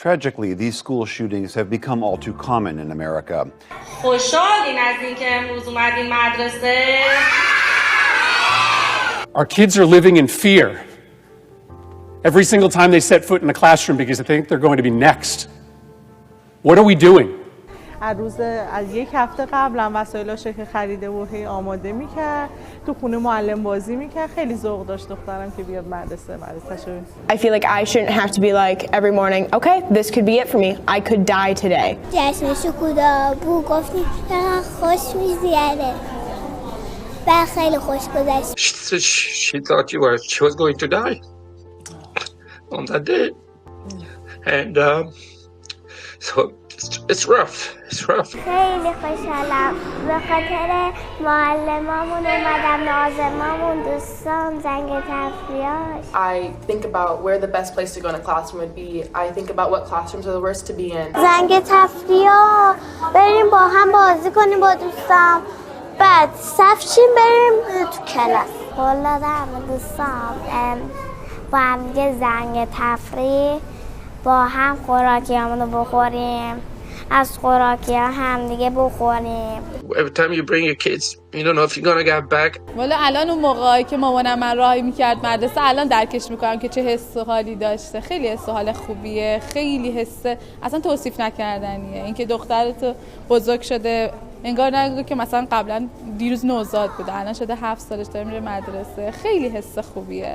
Tragically, these school shootings have become all too common in America. خوشحالین از اینکه امروز اومدین مدرسه. Our kids are living in fear every single time they set foot in the classroom because they think they're going to be next. What are we doing? از یک هفته قبلا وسایلاشو که خریده و هی آماده میکرد، تو خونه معلم بازی میکرد. خیلی ذوق داشت دخترم که بیاد مدرسه‌شو. I feel like I shouldn't have to be like every morning, okay, this could be it for me. I could die today. جشن شکودا بو گفتی خوش می‌گذره. و خیلی خوش گذشت. She thought she was going to die on that day. And so it's rough. It's rough. خیلی خوشحالم به خاطر معلمامون اومدم، ناظمامون، دوستان، زنگ تفریحاش. I think about where the best place to go in a classroom would be. I think about what classrooms are the worst to be in. زنگ تفریحا بریم با هم بازی کنیم با دوستام، بعد صف چیم بریم تو کلاس. والا دارم دوستام با هم دیگه زنگ تفریح با هم خوراکیامونو بخوریم، از خوراکی ها هم دیگه بخوریم. Every time you bring your kids, you don't know if you're gonna get back. والا الان اون موقعی که مامانم من راهی میکرد مدرسه، الان درکش میکنم که چه حس و حالی داشته. خیلی حس و حال خوبیه، خیلی حس اصلا توصیف نکردنیه. اینکه دخترت بزرگ شده، انگار نگو که مثلا قبلا دیروز نوزاد بوده، الان شده 7 سالش داره میره مدرسه. خیلی حس خوبیه.